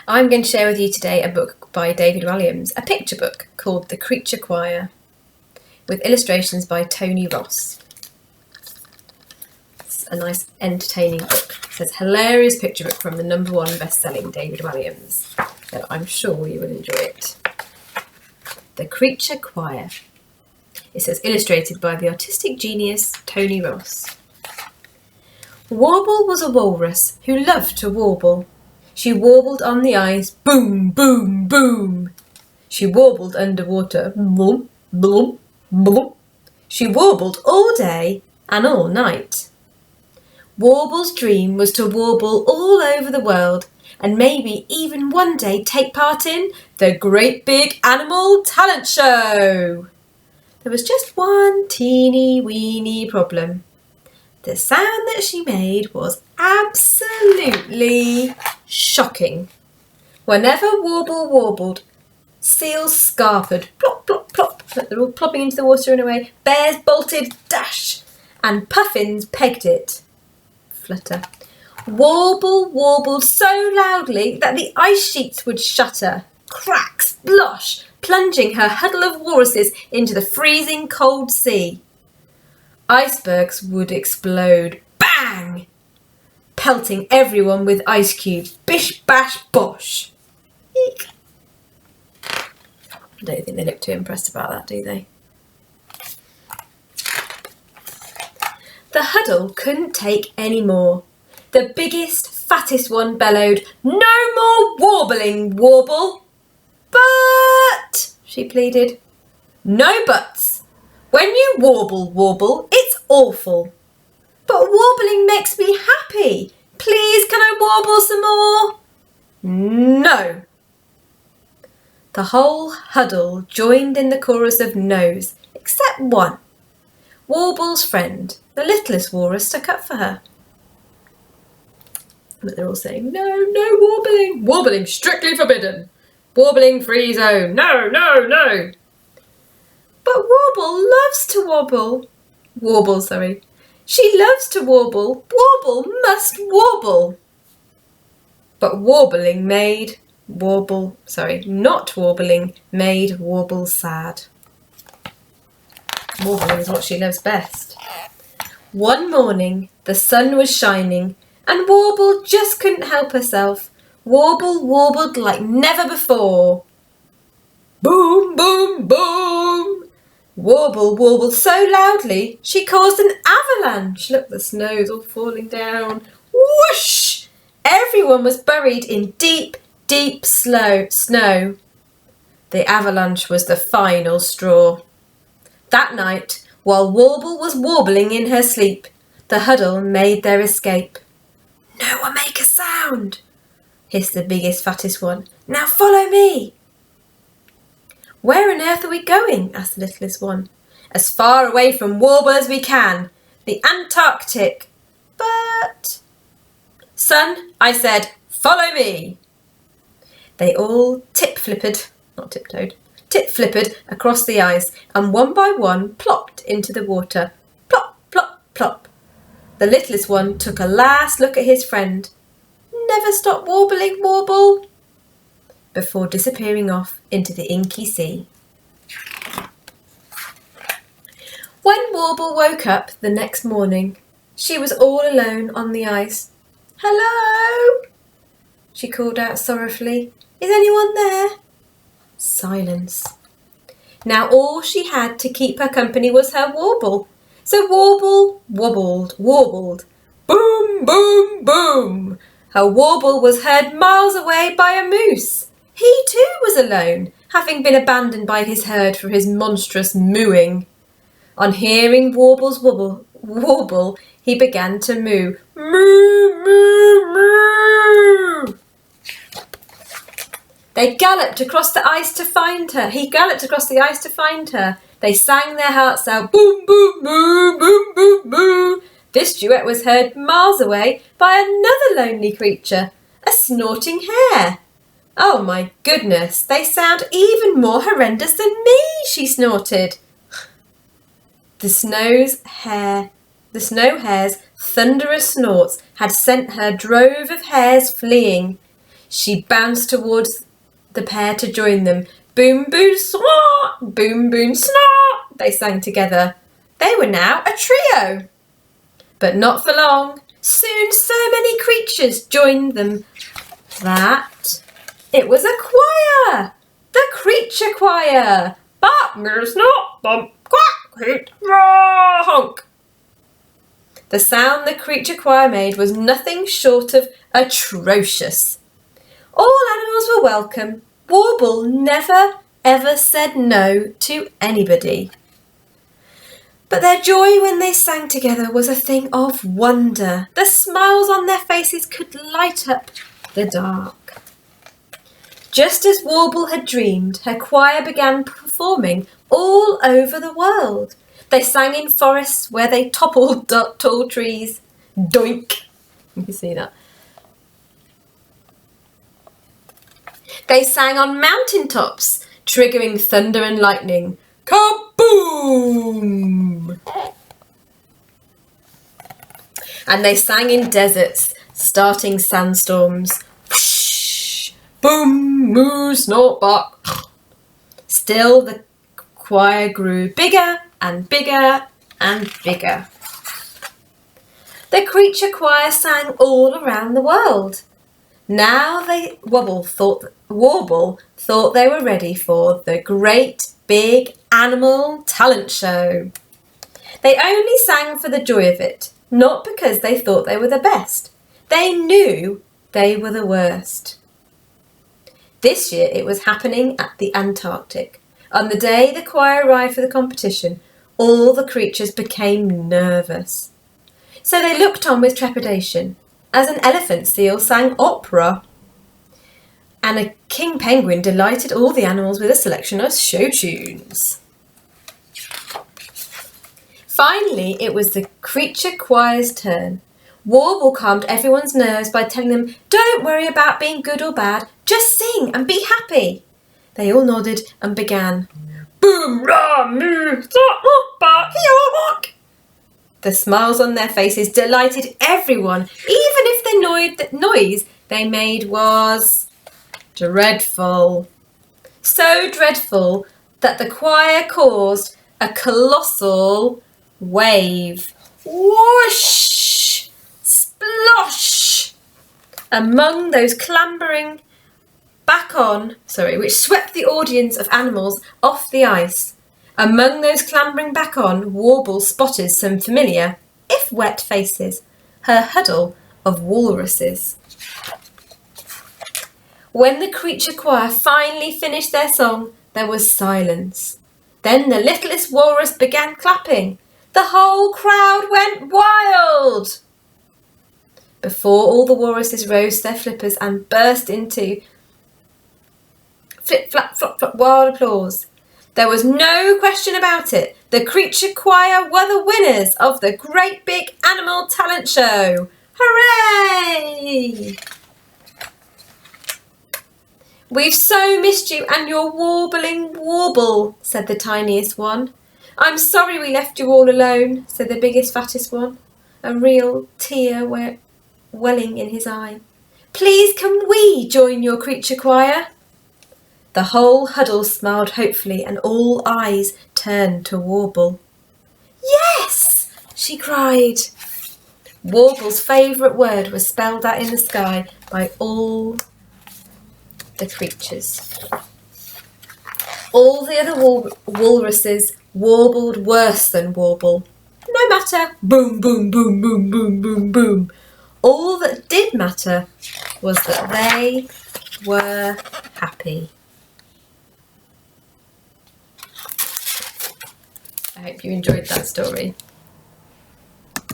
I'm going to share with you today a book by David Walliams, a picture book called The Creature Choir, with illustrations by Tony Ross. It's a nice, entertaining book. It says, hilarious picture book from the #1 best-selling David Walliams. So I'm sure you will enjoy it. The Creature Choir. It says, illustrated by the artistic genius Tony Ross. Warble was a walrus who loved to warble. She warbled on the ice, boom, boom, boom. She warbled underwater, boom, boom, boom. She warbled all day and all night. Warble's dream was to warble all over the world and maybe even one day take part in the Great Big Animal Talent Show. There was just one teeny weeny problem. The sound that she made was absolutely shocking. Whenever Warble warbled, seals scarpered, plop, plop, plop, they're all plopping into the water and away, bears bolted, dash, and puffins pegged it, flutter. Warble warbled so loudly that the ice sheets would shatter, crack, splosh, plunging her huddle of walruses into the freezing cold sea. Icebergs would explode, bang, pelting everyone with ice cubes, bish, bash, bosh. Eek. I don't think they look too impressed about that, do they? The huddle couldn't take any more. The biggest, fattest one bellowed, "No more warbling, Warble!" "But," she pleaded. "No buts. When you warble, it's awful." "But warbling makes me happy. Please, can I warble some more?" "No." The whole huddle joined in the chorus of no's, except one. Warble's friend, the littlest walrus, stuck up for her. But they're all saying, "No, no warbling. Warbling strictly forbidden. Warbling free zone. No, no, no." "But Warble loves to warble." "She loves to warble. Warble must warble." But not warbling made Warble sad. Warbling is what she loves best. One morning, the sun was shining, and Warble just couldn't help herself. Warble warbled like never before. Boom, boom, boom! Warble warbled so loudly she caused an avalanche. Look, the snow's all falling down. Whoosh! Everyone was buried in deep, deep snow. The avalanche was the final straw. That night, while Warble was warbling in her sleep, the huddle made their escape. "No one make a sound," hissed the biggest, fattest one. "Now follow me." "Where on earth are we going?" asked the littlest one. "As far away from Warble as we can. The Antarctic." "But..." "Son," I said, "follow me." They all tip-flippered across the ice, and one by one plopped into the water. Plop, plop, plop. The littlest one took a last look at his friend. "Never stop warbling, Warble," before disappearing off into the inky sea. When Warble woke up the next morning, she was all alone on the ice. "Hello?" she called out sorrowfully. "Is anyone there?" Silence. Now all she had to keep her company was her Warble. So Warble warbled. Boom, boom, boom. Her warble was heard miles away by a moose. He too was alone, having been abandoned by his herd for his monstrous mooing. On hearing Warble's warble, he began to moo. Moo, moo, moo. He galloped across the ice to find her. They sang their hearts out. Boom, boom, moo, boom, boom, moo. This duet was heard miles away by another lonely creature, a snorting hare. "Oh my goodness, they sound even more horrendous than me," she snorted. The snow hare's thunderous snorts had sent her drove of hares fleeing. She bounced towards the pair to join them. Boom, boom, snort! Boom, boom, snort! They sang together. They were now a trio. But not for long. Soon so many creatures joined them that it was a choir. The creature choir. Bark, mirror, snort, bump, quack, hoot, raw, honk. The sound the creature choir made was nothing short of atrocious. All animals were welcome. Warble never, ever said no to anybody. But their joy when they sang together was a thing of wonder. The smiles on their faces could light up the dark. Just as Warble had dreamed, her choir began performing all over the world. They sang in forests where they toppled tall trees. Doink! You can see that. They sang on mountaintops, triggering thunder and lightning. Kaboom! And they sang in deserts, starting sandstorms. Whoosh! Boom, moo, snort, bark. Still the choir grew bigger and bigger and bigger. The creature choir sang all around the world. Now Warble thought they were ready for the great big animal talent show. They only sang for the joy of it, not because they thought they were the best. They knew they were the worst. This year it was happening at the Antarctic. On the day the choir arrived for the competition, all the creatures became nervous. So they looked on with trepidation as an elephant seal sang opera, and a king penguin delighted all the animals with a selection of show tunes. Finally, it was the creature choir's turn. Warble calmed everyone's nerves by telling them, "Don't worry about being good or bad, just sing and be happy." They all nodded and began. Boom, rah, moo, bark, honk. The smiles on their faces delighted everyone, even if the noise they made was dreadful. So dreadful that the choir caused a colossal wave. Whoosh! Splosh! Among those clambering which swept the audience of animals off the ice. Among those clambering back on, Warble spotted some familiar, if wet faces, her huddle of walruses. When the creature choir finally finished their song, there was silence. Then the littlest walrus began clapping. The whole crowd went wild. Before all the walruses rose to their flippers and burst into flip, flap, flop, flop, wild applause. There was no question about it. The creature choir were the winners of the Great Big Animal Talent Show. Hooray! "We've so missed you and your warbling warble," said the tiniest one. "I'm sorry we left you all alone," said the biggest, fattest one, a real tear welling in his eye. "Please can we join your creature choir?" The whole huddle smiled hopefully and all eyes turned to Warble. "Yes!" she cried. Warble's favourite word was spelled out in the sky by all the creatures. All the other walruses warbled worse than Warble. No matter. Boom, boom, boom, boom, boom, boom, boom. All that did matter was that they were happy. I hope you enjoyed that story.